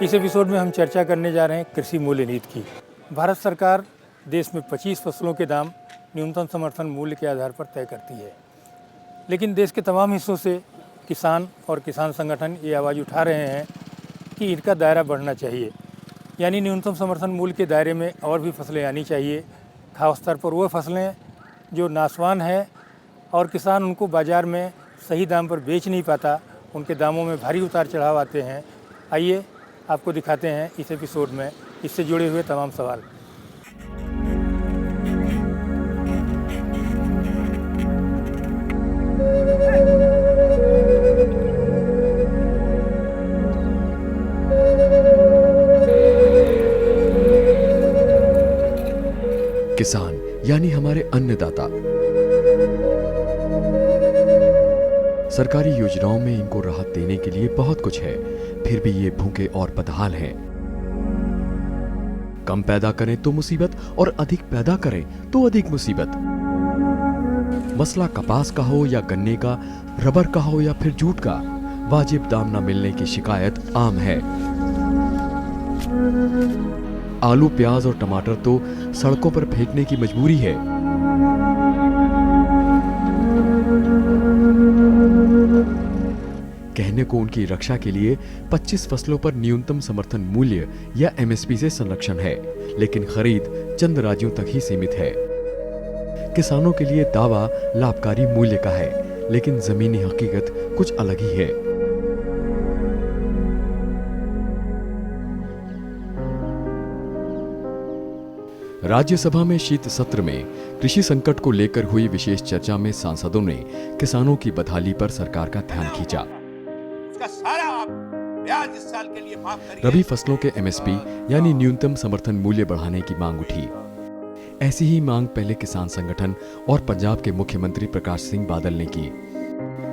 इस एपिसोड में हम चर्चा करने जा रहे हैं कृषि मूल्य नीति की। भारत सरकार देश में 25 फसलों के दाम न्यूनतम समर्थन मूल्य के आधार पर तय करती है, लेकिन देश के तमाम हिस्सों से किसान और किसान संगठन ये आवाज़ उठा रहे हैं कि इनका दायरा बढ़ना चाहिए, यानी न्यूनतम समर्थन मूल्य के दायरे में और भी फसलें आनी चाहिए। खास तौर पर वो फसलें जो नाशवान है और किसान उनको बाज़ार में सही दाम पर बेच नहीं पाता, उनके दामों में भारी उतार चढ़ाव आते हैं। आइए आपको दिखाते हैं इस एपिसोड में इससे जुड़े हुए तमाम सवाल। किसान यानी हमारे अन्नदाता। सरकारी योजनाओं में इनको राहत देने के लिए बहुत कुछ है, फिर भी ये भूखे और बदहाल हैं। कम पैदा करें तो मुसीबत और अधिक पैदा करें तो अधिक मुसीबत। मसला कपास का हो या गन्ने का, रबर का हो या फिर जूट का, वाजिब दाम न मिलने की शिकायत आम है। आलू, प्याज और टमाटर तो सड़कों पर फेंकने की मजबूरी है। कहने को उनकी रक्षा के लिए 25 फसलों पर न्यूनतम समर्थन मूल्य या एमएसपी से संरक्षण है, लेकिन खरीद चंद राज्यों तक ही सीमित है। किसानों के लिए दावा लाभकारी मूल्य का है, लेकिन जमीनी हकीकत कुछ अलग ही है। राज्यसभा में शीत सत्र में कृषि संकट को लेकर हुई विशेष चर्चा में सांसदों ने किसानों की बदहाली पर सरकार का ध्यान खींचा। उसका सारा ब्याज इस साल के लिए माफ करिए। रबी फसलों के एमएसपी यानी न्यूनतम समर्थन मूल्य बढ़ाने की मांग उठी। ऐसी ही मांग पहले किसान संगठन और पंजाब के मुख्यमंत्री प्रकाश सिंह बादल ने की।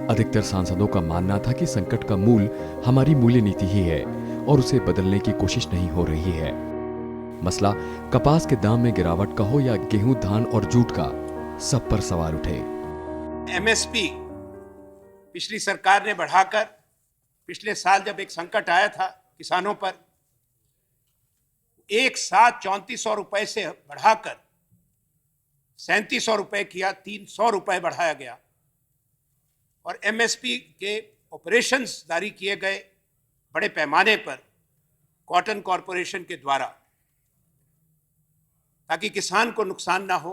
अधिकतर सांसदों का मानना था कि संकट का मूल हमारी मूल्य नीति ही है और उसे बदलने की कोशिश नहीं हो रही है। मसला कपास के दाम में गिरावट का हो या गेहूं, धान और जूट का, सब पर सवाल उठे। एमएसपी पिछली सरकार ने बढ़ाकर, पिछले साल जब एक संकट आया था किसानों पर, एक साथ 3400 रुपए से बढ़ाकर 3700 रुपए किया, 300 रुपए बढ़ाया गया और एमएसपी के ऑपरेशंस जारी किए गए बड़े पैमाने पर कॉटन कॉरपोरेशन के द्वारा, ताकि किसान को नुकसान ना हो।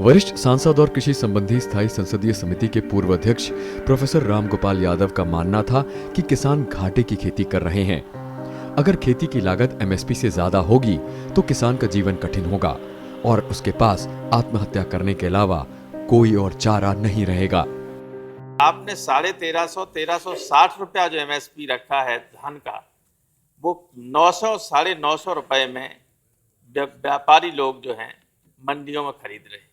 वरिष्ठ सांसद और कृषि संबंधी स्थायी संसदीय समिति के पूर्व अध्यक्ष प्रोफेसर रामगोपाल यादव का मानना था कि किसान घाटे की खेती कर रहे हैं। अगर खेती की लागत एमएसपी से ज्यादा होगी तो किसान का जीवन कठिन होगा और उसके पास आत्महत्या करने के अलावा कोई और चारा नहीं रहेगा। आपने 1350-1360 रुपया जो एमएसपी रखा है धान का, वो 900-950 रुपए में व्यापारी लोग जो हैं मंडियों में खरीद रहे हैं।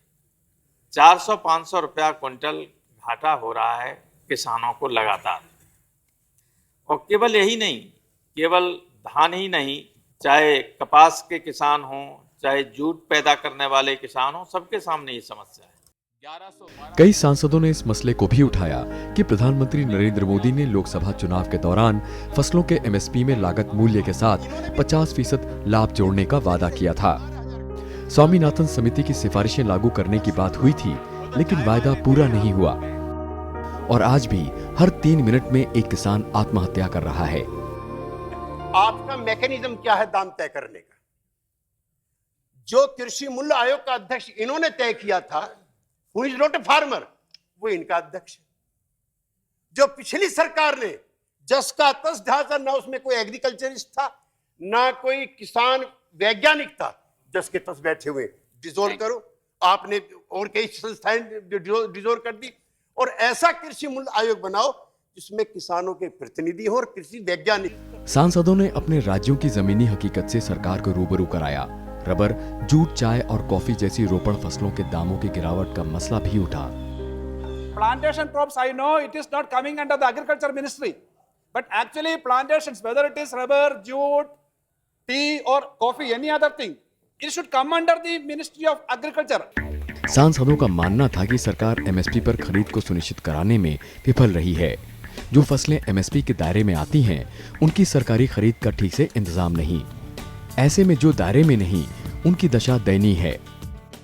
400-500 रुपया क्विंटल घाटा हो रहा है किसानों को लगातार। और केवल यही नहीं, केवल धान ही नहीं, चाहे कपास के किसान हों, चाहे जूट पैदा करने वाले किसान हों, सबके सामने ये समस्या है। कई सांसदों ने इस मसले को भी उठाया कि प्रधानमंत्री नरेंद्र मोदी ने लोकसभा चुनाव के दौरान फसलों के एमएसपी में लागत मूल्य के साथ 50% लाभ जोड़ने का वादा किया था। स्वामीनाथन समिति की सिफारिशें लागू करने की बात हुई थी, लेकिन वायदा पूरा नहीं हुआ और आज भी हर 3 मिनट में एक किसान आत्महत्या कर रहा है। आपका मैकेनिज्म क्या है दाम तय करने का? जो कृषि मूल्य आयोग का अध्यक्ष इन्होंने तय किया था, Who is not a farmer, वो इनका अध्यक्ष है। जो पिछली सरकार ने जस का तस ढांचा, ना उसमें कोई एग्रीकल्चरिस्ट था, ना कोई किसान वैज्ञानिक था, जस के तस बैठे हुए डिसोल्व करो। आपने और कई संस्थाएं डिसोल्व कर दी और ऐसा कृषि मूल्य आयोग बनाओ जिसमें किसानों के प्रतिनिधि हो और कृषि वैज्ञानिक। सांसदों ने अपने राज्यों की जमीनी हकीकत से सरकार को रूबरू कराया। रबर, जूट, चाय और कॉफी जैसी रोपण फसलों के दामों की गिरावट का मसला भी उठा। Plantation crops, I know it is not coming under the agriculture ministry, but actually plantations, whether it is rubber, jute, tea or coffee, any other thing, it should come under the Ministry of Agriculture. सांसदों का मानना था कि सरकार MSP पर खरीद को सुनिश्चित कराने में विफल रही है। जो फसलें एमएसपी के दायरे में आती हैं, उनकी सरकारी खरीद का ठीक से इंतजाम नहीं। ऐसे में जो दायरे में नहीं, उनकी दशा दयनीय है।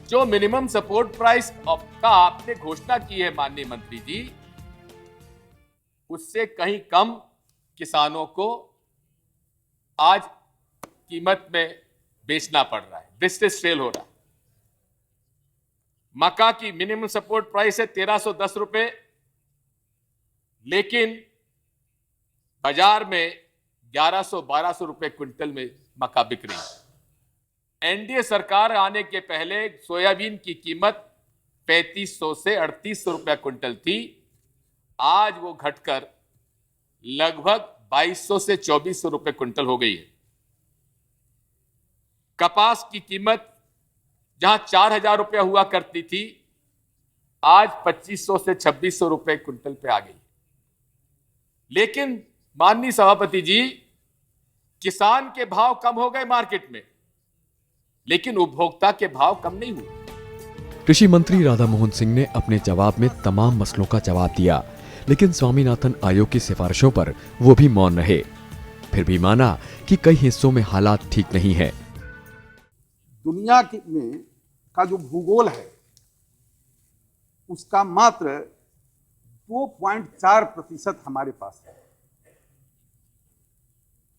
जो मिनिमम सपोर्ट प्राइस का आपने घोषणा की है माननीय मंत्री जी, उससे कहीं कम किसानों को आज कीमत में बेचना पड़ रहा है, डिस्ट्रेस सेल हो रहा है। मक्का की मिनिमम सपोर्ट प्राइस है 1310 रुपए, लेकिन बाजार में 1100-1200 रुपए क्विंटल में मक्का बिक रही है। एनडीए सरकार आने के पहले सोयाबीन की कीमत 3500 से 3800 रुपए क्विंटल थी, आज वो घटकर लगभग 2200 से 2400 रुपए क्विंटल हो गई है। कपास की कीमत जहां 4000 रुपया हुआ करती थी, आज 2500 से 2600 रुपए क्विंटल पे आ गई। लेकिन माननीय सभापति जी, किसान के भाव कम हो गए मार्केट में, लेकिन उपभोक्ता के भाव कम नहीं हुए। कृषि मंत्री राधा मोहन सिंह ने अपने जवाब में तमाम मसलों का जवाब दिया, लेकिन स्वामीनाथन आयोग की सिफारिशों पर वो भी मौन रहे। फिर भी माना कि कई हिस्सों में हालात ठीक नहीं है। दुनिया में का जो भूगोल है उसका मात्र 2.4% हमारे पास है,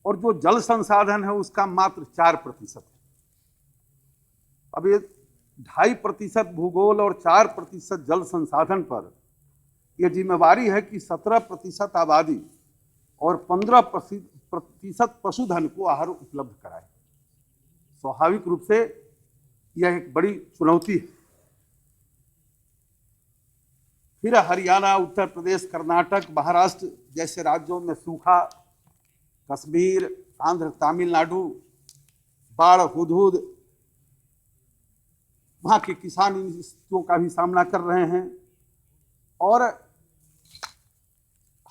और जो जल संसाधन है उसका मात्र 4% है। अब ये 2.5% भूगोल और 4% जल संसाधन पर यह जिम्मेवारी है कि 17% आबादी और 15% पशुधन को आहार उपलब्ध कराए। स्वाभाविक रूप से यह एक बड़ी चुनौती है। फिर हरियाणा, उत्तर प्रदेश, कर्नाटक, महाराष्ट्र जैसे राज्यों में सूखा, कश्मीर, आंध्र, तमिलनाडु, बाढ़, हुदहुद, वहां के किसान इन स्थितियों का भी सामना कर रहे हैं। और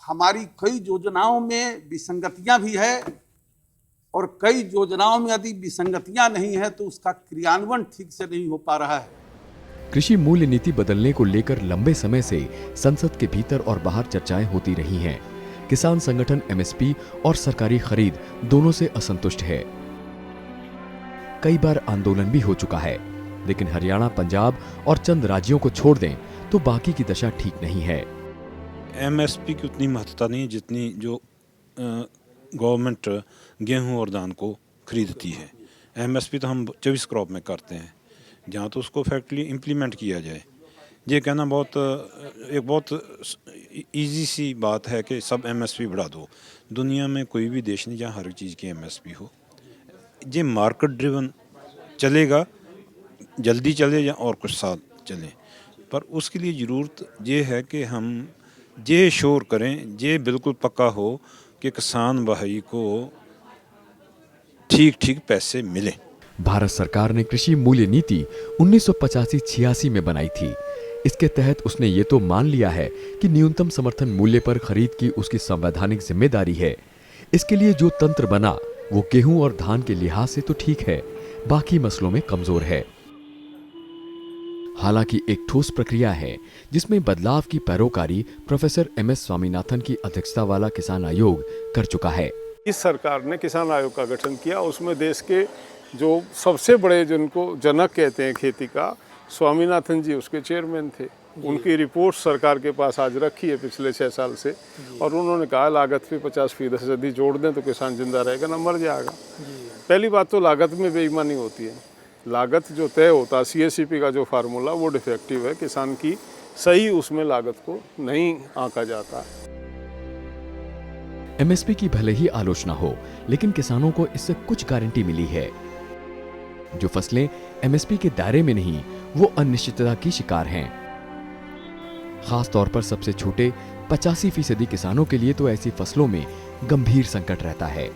हमारी कई योजनाओं में विसंगतियां भी है, और कई योजनाओं में यदि विसंगतियां नहीं है तो उसका क्रियान्वयन ठीक से नहीं हो पा रहा है। कृषि मूल्य नीति बदलने को लेकर लंबे समय से संसद के भीतर और बाहर चर्चाएं होती रही हैं। किसान संगठन एमएसपी और सरकारी खरीद दोनों से असंतुष्ट है। कई बार आंदोलन भी हो चुका है, लेकिन हरियाणा, पंजाब और चंद राज्यों को छोड़ दें तो बाकी की दशा ठीक नहीं है। एमएसपी की उतनी महत्वता नहीं है जितनी जो गवर्नमेंट गेहूं और धान को खरीदती है। एमएसपी तो हम 24 क्रॉप में करते हैं, जहाँ तो उसको फैक्टली इम्प्लीमेंट किया जाए। ये कहना बहुत इजी सी बात है कि सब एमएसपी बढ़ा दो। दुनिया में कोई भी देश नहीं जहाँ हर चीज़ की एमएसपी हो। ये मार्केट ड्रिवन चलेगा, जल्दी चले या और कुछ साल चले, पर उसके लिए ज़रूरत ये है कि हम ये श्योर करें, ये बिल्कुल पक्का हो कि किसान भाई को ठीक ठीक पैसे मिले। भारत सरकार ने कृषि मूल्य नीति 1985-86 में बनाई थी। इसके तहत उसने ये तो मान लिया है कि न्यूनतम समर्थन मूल्य पर खरीद की उसकी संवैधानिक जिम्मेदारी है। इसके लिए जो तंत्र बना वो गेहूं और धान के लिहाज से तो ठीक है, बाकी मसलों में कमजोर है। हालांकि एक ठोस प्रक्रिया है जिसमें बदलाव की पैरोकारी प्रोफेसर एमएस स्वामीनाथन की अध्यक्षता वाला किसान आयोग कर चुका है। इस सरकार ने किसान आयोग का गठन किया, उसमें देश के जो सबसे बड़े जिनको जनक कहते हैं खेती का, स्वामीनाथन जी उसके चेयरमैन थे। उनकी रिपोर्ट सरकार के पास आज रखी है पिछले 6 साल से, और उन्होंने कहा लागत पे 50% यदि जोड़ दें तो किसान जिंदा रहेगा ना मर जाएगा। पहली बात तो लागत में बेईमानी होती है। लागत जो तय होता है CACP का जो फार्मूला वो डिफेक्टिव है, किसान की सही उसमें लागत को नहीं आंका जाता। एमएसपी की भले ही आलोचना हो, लेकिन किसानों को इससे कुछ गारंटी मिली है। जो फसलें एमएसपी के दायरे में नहीं, वो अनिश्चितता की शिकार हैं। खास तौर पर सबसे छोटे 85% किसानों के लिए तो ऐसी फसलों में गंभीर संकट रहता है।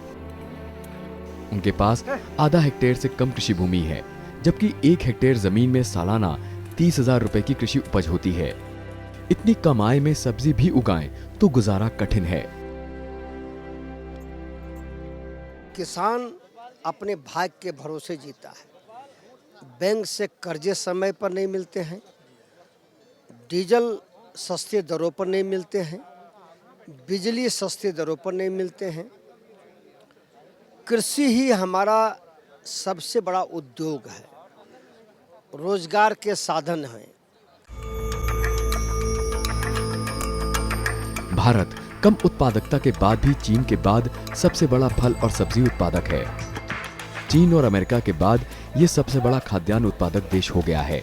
उनके पास आधा हेक्टेयर से कम कृषि भूमि है, जबकि 1 हेक्टेयर जमीन में सालाना 30,000 रुपए की कृषि उपज होती है। इतनी कम आय में सब्जी भी उगाएं तो गुजारा कठिन है। किसान अपने भाग्य के भरोसे जीता है। बैंक से कर्जे समय पर नहीं मिलते हैं, डीजल सस्ते दरों पर नहीं मिलते हैं, बिजली सस्ती दरों पर नहीं मिलते हैं। कृषि ही हमारा सबसे बड़ा उद्योग है, रोजगार के साधन हैं। भारत कम उत्पादकता के बाद भी चीन के बाद सबसे बड़ा फल और सब्जी उत्पादक है। चीन और अमेरिका के बाद ये सबसे बड़ा खाद्यान्न उत्पादक देश हो गया है।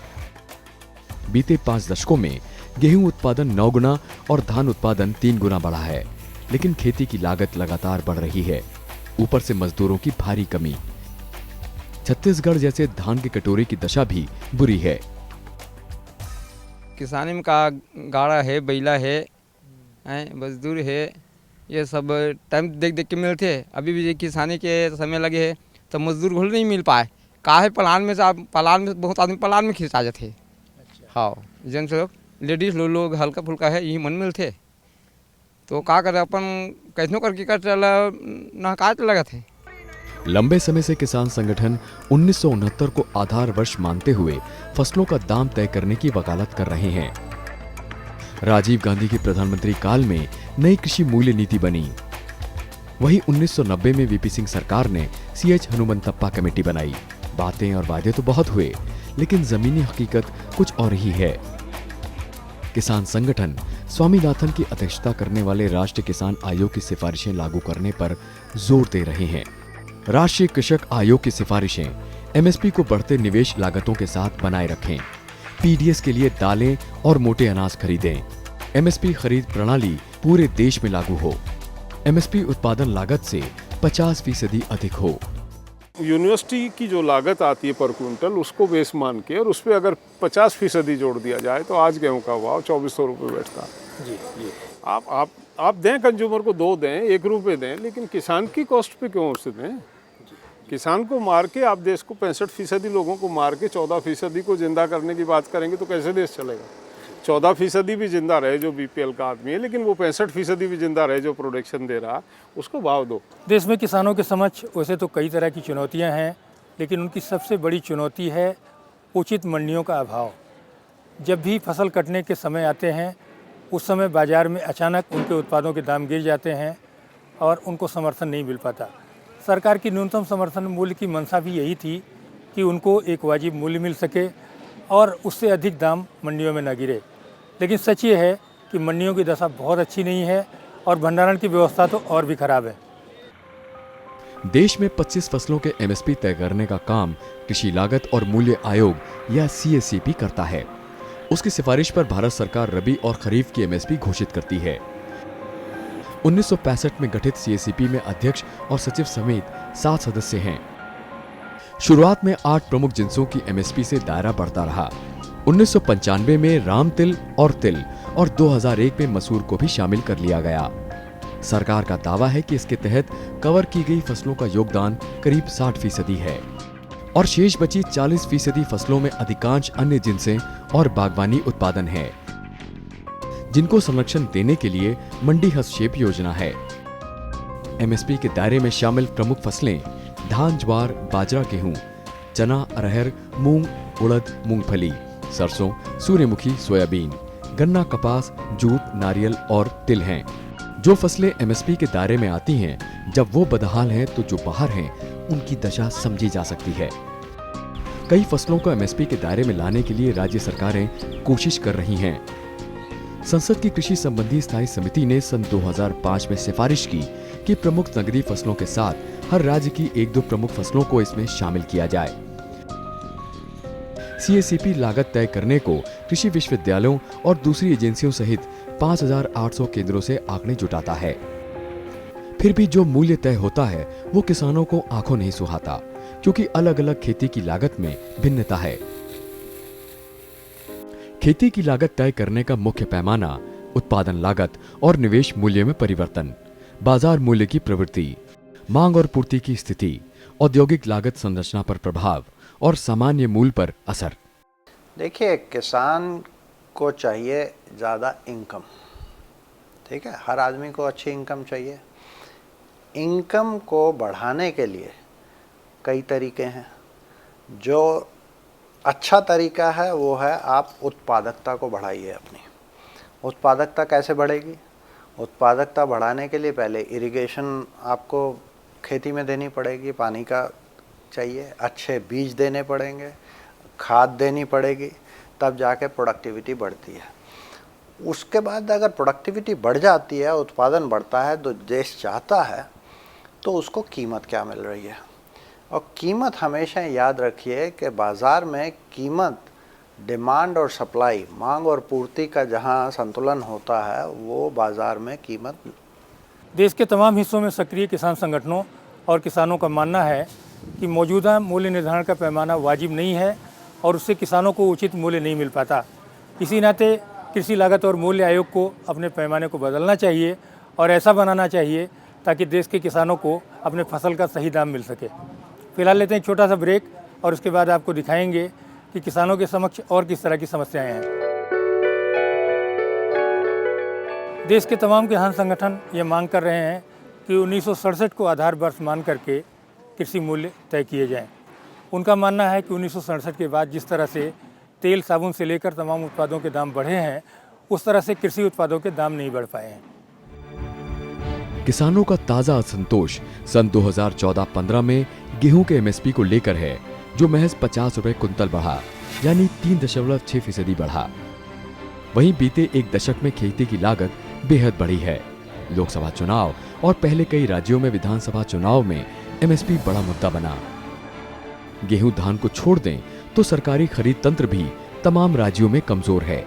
बीते 5 दशकों में गेहूं उत्पादन 9 गुना और धान उत्पादन 3 गुना बढ़ा है, लेकिन खेती की लागत लगातार बढ़ रही है। ऊपर से मजदूरों की भारी कमी। छत्तीसगढ़ जैसे धान की कटोरी की दशा भी बुरी है। किसानी में का गाड़ा है, बैला है, मजदूर है, ये सब टाइम देख देख के मिलते हैं। अभी भी किसानी के समय लगे है तो मजदूर घुल नहीं मिल पाए। काहे पलान में बहुत आदमी पलान में खिंचा जाते हैं। हाँ, जेंट्स लोग, लेडीज लोग हल्का फुल्का है, यही मन मिलते तो का करे, अपन कैसनो करके कर चला नहका लगा थे। लंबे समय से किसान संगठन 1969 को आधार वर्ष मानते हुए फसलों का दाम तय करने की वकालत कर रहे हैं। राजीव गांधी के प्रधानमंत्री काल में नई कृषि मूल्य नीति बनी। वहीं 1990 में वीपी सिंह सरकार ने CH हनुमंतप्पा कमेटी बनाई। बातें और वादे तो बहुत हुए, लेकिन जमीनी हकीकत कुछ और ही है। किसान संगठन स्वामीनाथन की अध्यक्षता करने वाले राष्ट्रीय किसान आयोग की सिफारिशें लागू करने पर जोर दे रहे हैं। राष्ट्रीय कृषक आयोग की सिफारिशें MSP को बढ़ते निवेश लागतों के साथ बनाए रखें, PDS के लिए दालें और मोटे अनाज खरीदें, MSP खरीद प्रणाली पूरे देश में लागू हो, MSP उत्पादन लागत से 50% अधिक हो। यूनिवर्सिटी की जो लागत आती है पर क्विंटल, उसको बेस मान के और उस पर अगर 50% जोड़ दिया जाए तो आज गेहूं का भाव 2400 रुपये बैठता है। जी। आप दें, कंज्यूमर को 2 दें, 1 रुपये दें, लेकिन किसान की कॉस्ट पे क्यों उससे दें? किसान को मार के आप देश को 65% लोगों को मार के 14% को जिंदा करने की बात करेंगे तो कैसे देश चलेगा? 14% भी जिंदा रहे जो BPL का आदमी है, लेकिन वो 65% भी जिंदा रहे जो प्रोडक्शन दे रहा, उसको भाव दो। देश में किसानों के समक्ष वैसे तो कई तरह की चुनौतियां हैं, लेकिन उनकी सबसे बड़ी चुनौती है उचित मंडियों का अभाव। जब भी फसल कटने के समय आते हैं, उस समय बाज़ार में अचानक उनके उत्पादों के दाम गिर जाते हैं और उनको समर्थन नहीं मिल पाता। सरकार की न्यूनतम समर्थन मूल्य की मंशा भी यही थी कि उनको एक वाजिब मूल्य मिल सके और उससे अधिक दाम मंडियों में न गिरे। लेकिन सच ये है कि मंडियों की दशा बहुत अच्छी नहीं है और भंडारण की व्यवस्था तो और भी खराब है। देश में 25 फसलों के MSP तय करने का काम कृषि लागत और मूल्य आयोग या CACP करता है। उसकी सिफारिश पर भारत सरकार रबी और खरीफ की MSP घोषित करती है। 1965 में गठित CACP में अध्यक्ष और सचिव समेत 7 सदस्य हैं। शुरुआत में 8 प्रमुख जिंसों की MSP से दायरा बढ़ता रहा। 1995 में राम तिल और 2001 में मसूर को भी शामिल कर लिया गया। सरकार का दावा है कि इसके तहत कवर की गई फसलों का योगदान करीब 60% है और शेष बची 40% फसलों में अधिकांश अन्य जिनसें और बागवानी उत्पादन है, जिनको संरक्षण देने के लिए मंडी हस्तक्षेप योजना है। MSP के दायरे में शामिल प्रमुख फसलें धान, ज्वार, बाजरा, गेहूं, चना, अरहर, मूंग, उड़द, मूंगफली, सरसों, सूर्यमुखी, सोयाबीन, गन्ना, कपास, जूट, नारियल और तिल हैं। जो फसलें MSP के दायरे में आती हैं, जब वो बदहाल हैं तो जो बाहर हैं उनकी दशा समझी जा सकती है। कई फसलों को MSP के दायरे में लाने के लिए राज्य सरकारें कोशिश कर रही हैं। संसद की कृषि संबंधी स्थायी समिति ने सन 2005 में सिफारिश की कि प्रमुख नगदी फसलों के साथ हर राज्य की 1-2 प्रमुख फसलों को इसमें शामिल किया जाए। CACP लागत तय करने को कृषि विश्वविद्यालयों और दूसरी एजेंसियों सहित 5,800 केंद्रों से आंकड़े जुटाता है। फिर भी जो मूल्य तय होता है वो किसानों को आंखों नहीं सुहाता, क्योंकि अलग अलग खेती की लागत में भिन्नता है। खेती की लागत तय करने का मुख्य पैमाना उत्पादन लागत और निवेश मूल्य में परिवर्तन, बाजार मूल्य की प्रवृत्ति, मांग और पूर्ति की स्थिति, औद्योगिक लागत संरचना पर प्रभाव और सामान्य मूल्य पर असर। देखिए, किसान को चाहिए ज़्यादा इनकम, ठीक है, हर आदमी को अच्छी इनकम चाहिए। इनकम को बढ़ाने के लिए कई तरीके हैं। जो अच्छा तरीका है वो है आप उत्पादकता को बढ़ाइए। अपनी उत्पादकता कैसे बढ़ेगी? उत्पादकता बढ़ाने के लिए पहले इरिगेशन आपको खेती में देनी पड़ेगी, पानी का चाहिए, अच्छे बीज देने पड़ेंगे, खाद देनी पड़ेगी, तब जाके प्रोडक्टिविटी बढ़ती है। उसके बाद अगर प्रोडक्टिविटी बढ़ जाती है, उत्पादन बढ़ता है, तो देश चाहता है तो उसको कीमत क्या मिल रही है। और कीमत हमेशा याद रखिए कि बाज़ार में कीमत डिमांड और सप्लाई, मांग और पूर्ति का जहां संतुलन होता है, वो बाज़ार में कीमत। देश के तमाम हिस्सों में सक्रिय किसान संगठनों और किसानों का मानना है कि मौजूदा मूल्य निर्धारण का पैमाना वाजिब नहीं है और उससे किसानों को उचित मूल्य नहीं मिल पाता। इसी नाते कृषि लागत और मूल्य आयोग को अपने पैमाने को बदलना चाहिए और ऐसा बनाना चाहिए ताकि देश के किसानों को अपने फसल का सही दाम मिल सके। फिलहाल लेते हैं एक छोटा सा ब्रेक और उसके बाद आपको दिखाएंगे कि किसानों के समक्ष और किस तरह की समस्याएं हैं। देश के तमाम किसान संगठन ये मांग कर रहे हैं कि 1967 को आधार वर्ष मान करके कृषि मूल्य तय किए जाएं। उनका मानना है कि 1967 के बाद जिस तरह से तेल साबुन से लेकर तमाम उत्पादों के दाम बढ़े हैं, उस तरह से कृषि उत्पादों के दाम नहीं बढ़ पाए हैं। किसानों का ताजा असंतोष सन 2014-15 में गेहूं के एमएसपी को लेकर है, जो महज 50 रुपए कुंतल बढ़ा, यानी 3.6% बढ़ा। वहीं बीते एक दशक में खेती की लागत बेहद बढ़ी है। लोकसभा चुनाव और पहले कई राज्यों में विधानसभा चुनाव में एमएसपी बड़ा मुद्दा बना। गेहूं धान को छोड़ दें तो सरकारी खरीद तंत्र भी तमाम राज्यों में कमजोर है।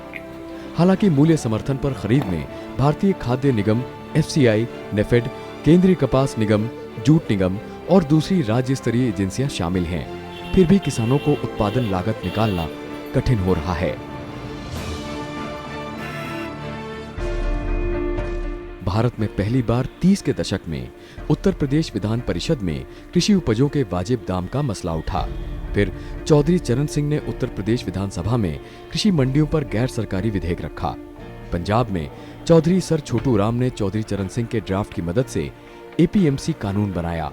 हालांकि मूल्य समर्थन पर खरीद में भारतीय खाद्य निगम, एफसीआई, नेफेड, केंद्रीय कपास निगम, जूट निगम और दूसरी राज्य स्तरीय एजेंसियां शामिल हैं। फिर भी किसानों को उत्पादन लागत निकालना कठिन हो रहा है। भारत में पहली बार 30 के दशक में उत्तर प्रदेश विधान परिषद में कृषि उपजों के वाजिब दाम का मसला उठा। फिर चौधरी चरण सिंह ने उत्तर प्रदेश विधानसभा में कृषि मंडियों पर गैर सरकारी विधेयक रखा। पंजाब में चौधरी सर छोटू राम ने चौधरी चरण सिंह के ड्राफ्ट की मदद से एपीएमसी कानून बनाया।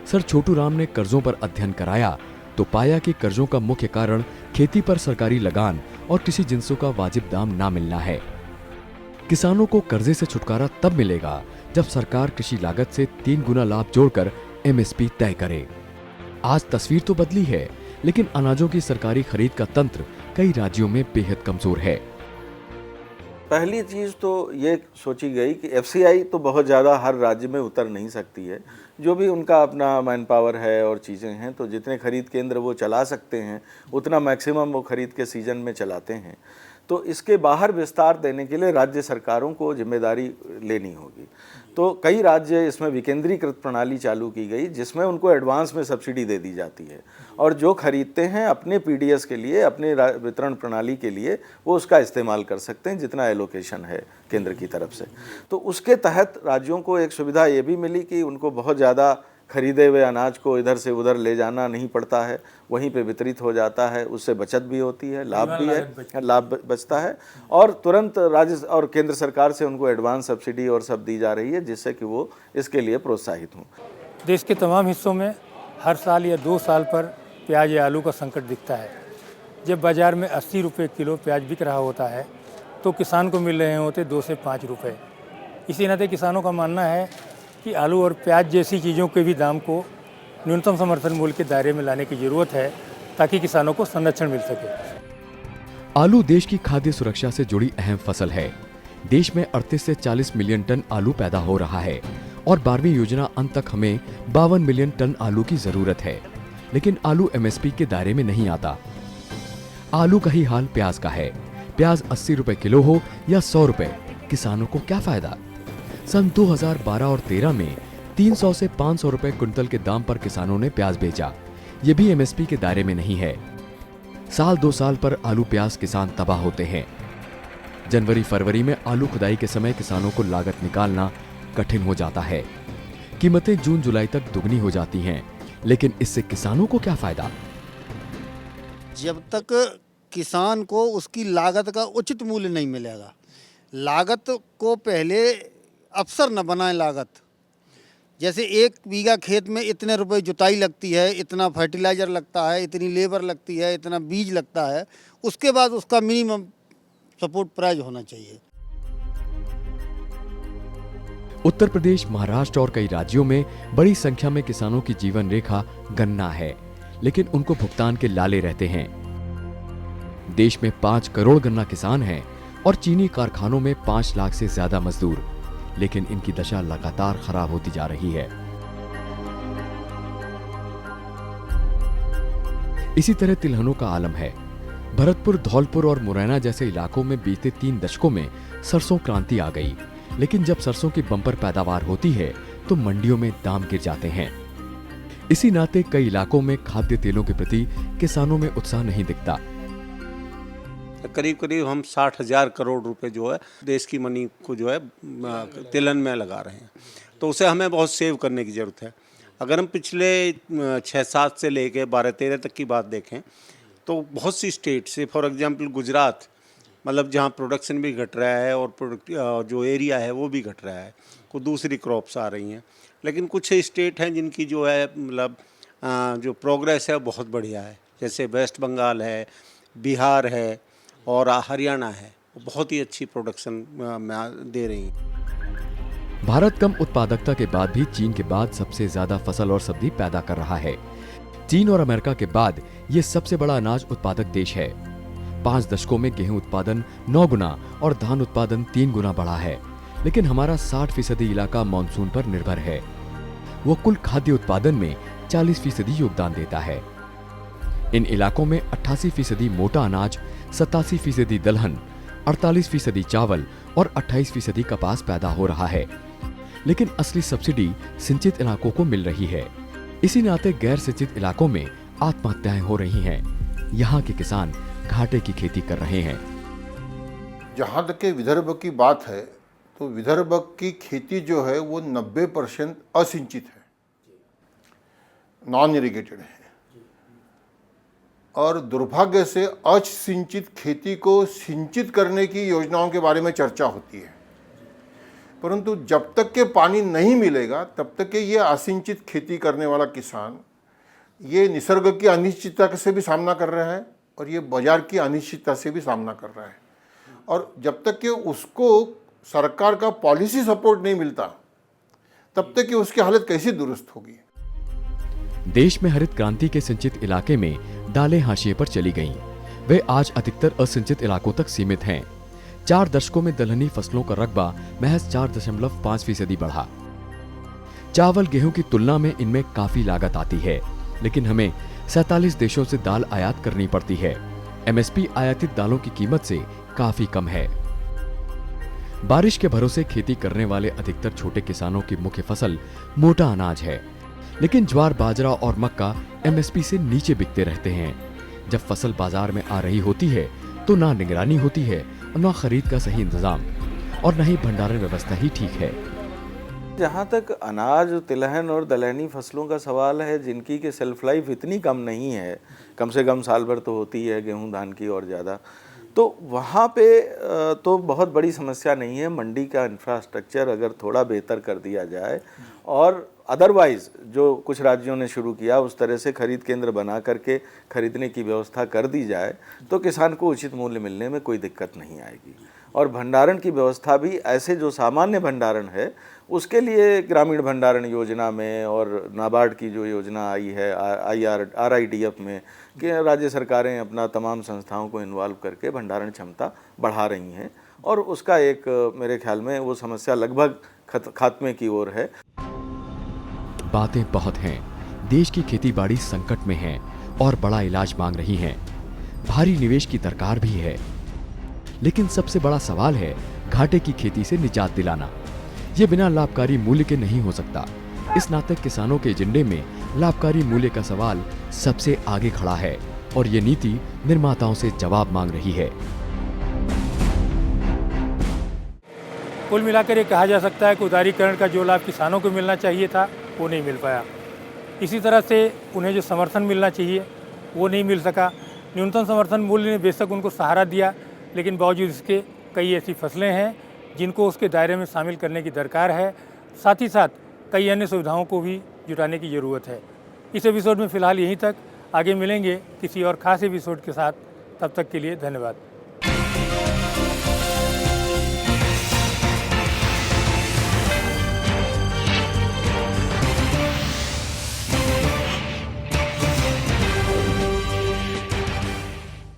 सर छोटू राम ने कर्जों पर अध्ययन कराया तो पाया कि कर्जों का मुख्य कारण खेती पर सरकारी लगान और कृषि जिंसों का वाजिब दाम ना मिलना है। किसानों को कर्जे से छुटकारा तब मिलेगा जब सरकार कृषि लागत से 3 गुना लाभ जोड़कर एमएसपी तय करे। आज तस्वीर तो बदली है, लेकिन अनाजों की सरकारी खरीद का तंत्र कई राज्यों में बेहद कमजोर है। पहली चीज़ तो ये सोची गई कि एफसीआई तो बहुत ज़्यादा हर राज्य में उतर नहीं सकती है। जो भी उनका अपना मैन पावर है और चीज़ें हैं, तो जितने खरीद केंद्र वो चला सकते हैं उतना मैक्सिमम वो खरीद के सीजन में चलाते हैं। तो इसके बाहर विस्तार देने के लिए राज्य सरकारों को जिम्मेदारी लेनी होगी। तो कई राज्य इसमें विकेंद्रीकृत प्रणाली चालू की गई, जिसमें उनको एडवांस में सब्सिडी दे दी जाती है और जो खरीदते हैं अपने पीडीएस के लिए, अपने वितरण प्रणाली के लिए, वो उसका इस्तेमाल कर सकते हैं जितना एलोकेशन है केंद्र की तरफ से। तो उसके तहत राज्यों को एक सुविधा ये भी मिली कि उनको बहुत ज़्यादा खरीदे हुए अनाज को इधर से उधर ले जाना नहीं पड़ता है, वहीं पे वितरित हो जाता है। उससे बचत भी होती है, लाभ भी है, लाभ बचता है और तुरंत राज्य और केंद्र सरकार से उनको एडवांस सब्सिडी और सब दी जा रही है, जिससे कि वो इसके लिए प्रोत्साहित हों। देश के तमाम हिस्सों में हर साल या 2 साल पर प्याज या आलू का संकट दिखता है। जब बाज़ार में 80 रुपये किलो प्याज बिक रहा होता है तो किसान को मिल रहे होते 2 से 5 रुपये। इसी नाते किसानों का मानना है कि आलू और प्याज जैसी चीज़ों के भी दाम को न्यूनतम समर्थन मूल्य के दायरे में लाने की ज़रूरत है ताकि किसानों को संरक्षण मिल सके। आलू देश की खाद्य सुरक्षा से जुड़ी अहम फसल है। देश में 38 से 40 मिलियन टन आलू पैदा हो रहा है और 12वीं योजना अंत तक हमें 52 मिलियन टन आलू की जरूरत है। लेकिन आलू एमएसपी के दायरे में नहीं आता। आलू का ही हाल प्याज का है। प्याज 80 रुपए किलो हो या 100 रुपए, किसानों को क्या फायदा। सन 2012 और 13 में 300 से 500 रुपए क्विंटल के दाम पर किसानों ने प्याज बेचा। ये भी एमएसपी के दायरे में नहीं है। साल 2 साल पर आलू प्याज किसान तबाह होते हैं। जनवरी फरवरी में आलू खुदाई के समय किसानों को लागत निकालना कठिन हो जाता है। कीमतें जून जुलाई तक दुगनी हो जाती हैं, लेकिन इससे किसानों को क्या फायदा। जब तक किसान को उसकी लागत का उचित मूल्य नहीं मिलेगा, लागत को पहले अफसर न बनाए। लागत जैसे 1 बीघा खेत में इतने रुपए जुताई लगती है, इतना फर्टिलाइज़र लगता है, इतनी लेबर लगती है, इतना बीज लगता है, उसके बाद उसका मिनिमम सपोर्ट प्राइस होना चाहिए। उत्तर प्रदेश, महाराष्ट्र और कई राज्यों में बड़ी संख्या में किसानों की जीवन रेखा गन्ना है, लेकिन उनको भुगतान के लाले रहते हैं। देश में 5 करोड़ गन्ना किसान हैं और चीनी कारखानों में 5 लाख से ज्यादा मजदूर, लेकिन इनकी दशा लगातार खराब होती जा रही है। इसी तरह तिलहनों का आलम है। भरतपुर, धौलपुर और मुरैना जैसे इलाकों में बीते 3 दशकों में सरसों क्रांति आ गई, लेकिन जब सरसों की बम्पर पैदावार होती है तो मंडियों में दाम गिर जाते हैं। इसी नाते कई इलाकों में खाद्य तेलों के प्रति किसानों में उत्साह नहीं दिखता। करीब करीब हम 60,000 करोड़ रुपए जो है देश की मनी को जो है तिलहन में लगा रहे हैं, तो उसे हमें बहुत सेव करने की ज़रूरत है। अगर हम पिछले 6-7 से लेके 12-13 तक की बात देखें तो बहुत सी स्टेट से, फॉर एग्जांपल गुजरात, मतलब जहाँ प्रोडक्शन भी घट रहा है और जो एरिया है वो भी घट रहा है, को दूसरी क्रॉप्स आ रही हैं, लेकिन कुछ स्टेट हैं जिनकी जो है मतलब जो प्रोग्रेस है बहुत बढ़िया है, जैसे वेस्ट बंगाल है, बिहार है और हरियाणा है, वो बहुत ही अच्छी प्रोडक्शन दे रही हैं। भारत कम उत्पादकता के बाद भी चीन के बाद सबसे ज्यादा फसल और सब्जी पैदा कर रहा है। चीन और अमेरिका के बाद ये सबसे बड़ा अनाज उत्पादक देश है। 5 दशकों में गेहूं उत्पादन 9 गुना और धान उत्पादन 3 गुना बढ़ा है, लेकिन हमारा 60% इलाका मानसून पर निर्भर है। वो कुल खाद्य उत्पादन में 40% योगदान देता है। इन इलाकों में 88% मोटा अनाज, 87% दलहन, 48% चावल और 28% कपास पैदा हो रहा है, लेकिन असली सब्सिडी सिंचित इलाकों को मिल रही है। इसी नाते गैर सिंचित इलाकों में आत्महत्याएं हो रही हैं। यहाँ के किसान घाटे की खेती कर रहे हैं। जहाँ तक के विदर्भ की बात है तो विदर्भ की खेती जो है वो 90% असिंचित है, नॉन इरिगेटेड है, और दुर्भाग्य से असिंचित खेती को सिंचित करने की योजनाओं के बारे में चर्चा होती है, परंतु जब तक के पानी नहीं मिलेगा तब तक के ये असिंचित खेती करने वाला किसान ये निसर्ग की अनिश्चितता से भी सामना कर रहा है और ये बाजार की अनिश्चितता से भी सामना कर रहा है, और जब तक कि उसको सरकार का पॉलिसी सपोर्ट नहीं मिलता तब तक कि उसकी हालत कैसे दुरुस्त होगी। देश में हरित क्रांति के सिंचित इलाके में दालें हाशिए पर चली गईं। वे आज अधिकतर असिंचित इलाकों तक सीमित हैं। 4 दशकों में दलहनी फसलों का रकबा महज 4.5% बढ़ा। चावल गेहूं की तुलना में इनमें काफी लागत आती है, लेकिन हमें 47 देशों से दाल आयात करनी पड़ती है। एमएसपी आयातित दालों की कीमत से काफी कम है। बारिश के भरोसे खेती करने वाले अधिकतर छोटे किसानों की मुख्य फसल मोटा अनाज है, लेकिन ज्वार, बाजरा और मक्का एमएसपी से नीचे बिकते रहते हैं। जब फसल बाजार में आ रही होती है तो ना निगरानी होती है और ना खरीद का सही इंतजाम और न ही भंडारण व्यवस्था ही ठीक है। जहाँ तक अनाज, तिलहन और दलहनी फसलों का सवाल है, जिनकी के सेल्फ लाइफ इतनी कम नहीं है, कम से कम साल भर तो होती है, गेहूं धान की और ज़्यादा, तो वहाँ पे तो बहुत बड़ी समस्या नहीं है। मंडी का इंफ्रास्ट्रक्चर अगर थोड़ा बेहतर कर दिया जाए और अदरवाइज़ जो कुछ राज्यों ने शुरू किया उस तरह से खरीद केंद्र बना करके खरीदने की व्यवस्था कर दी जाए तो किसान को उचित मूल्य मिलने में कोई दिक्कत नहीं आएगी। और भंडारण की व्यवस्था भी ऐसे जो सामान्य भंडारण है उसके लिए ग्रामीण भंडारण योजना में और नाबार्ड की जो योजना आई है RIDF में कि राज्य सरकारें अपना तमाम संस्थाओं को इन्वॉल्व करके भंडारण क्षमता बढ़ा रही हैं और उसका एक मेरे ख्याल में वो समस्या लगभग खात्मे की ओर है। बातें बहुत हैं। देश की खेतीबाड़ी संकट में है और बड़ा इलाज मांग रही है। भारी निवेश की दरकार भी है, लेकिन सबसे बड़ा सवाल है घाटे की खेती से निजात दिलाना। ये बिना लाभकारी मूल्य के नहीं हो सकता। इस नाते किसानों के एजेंडे में लाभकारी मूल्य का सवाल सबसे आगे खड़ा है और ये नीति निर्माताओं से जवाब मांग रही है। कुल मिलाकर ये कहा जा सकता है कि उदारीकरण का जो लाभ किसानों को मिलना चाहिए था वो नहीं मिल पाया। इसी तरह से उन्हें जो समर्थन मिलना चाहिए वो नहीं मिल सका। न्यूनतम समर्थन मूल्य ने बेशक उनको सहारा दिया, लेकिन बावजूद इसके कई ऐसी फसलें हैं जिनको उसके दायरे में शामिल करने की दरकार है। साथ ही साथ कई अन्य सुविधाओं को भी जुटाने की ज़रूरत है। इस एपिसोड में फ़िलहाल यहीं तक। आगे मिलेंगे किसी और ख़ास एपिसोड के साथ। तब तक के लिए धन्यवाद।